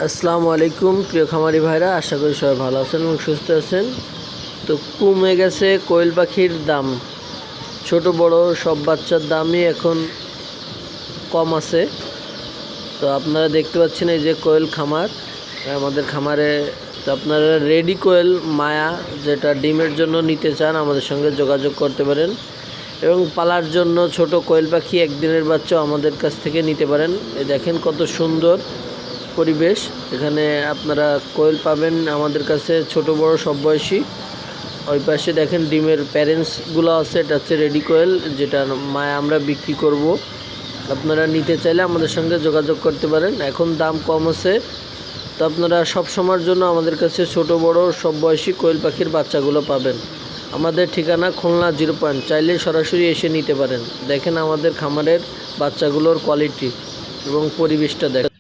আসসালামু আলাইকুম প্রিয় খামারি ভাইরা, আশা করি সবাই ভালো আছেন এবং সুস্থ আছেন। তো কমে গেছে কোয়েল পাখির দাম, ছোট বড় সব বাচ্চার দামই এখন কম আছে। তো আপনারা দেখতে পাচ্ছেন এই যে কোয়েল খামার আমাদের খামারে। তো আপনারা রেডি কোয়েল মায়া যেটা ডিমের জন্য নিতে চান আমাদের সঙ্গে যোগাযোগ করতে পারেন, এবং পালার জন্য ছোট কোয়েল পাখি একদিনের বাচ্চা আমাদের কাছ থেকে নিতে পারেন। এই দেখেন কত সুন্দর পরিবেশ, এখানে আপনারা কোয়েল পাবেন আমাদের কাছে ছোট বড় সব বয়সী। ওই পাশে দেখেন ডিমের প্যারেন্টসগুলো আছে, এটা হচ্ছে রেডি কোয়েল যেটা মায়া আমরা বিক্রি করব। আপনারা নিতে চাইলে আমাদের সঙ্গে যোগাযোগ করতে পারেন, এখন দাম কম আছে। তো আপনারা সব সময়ের জন্য আমাদের কাছে ছোট বড় সব বয়সী কোয়েল পাখির বাচ্চাগুলো পাবেন। আমাদের ঠিকানা খুলনা 0 পয়েন্ট, চাইলে সরাসরি এসে নিতে পারেন। দেখেন আমাদের খামারের বাচ্চাগুলোর কোয়ালিটি এবং পরিবেশটা দেখেন।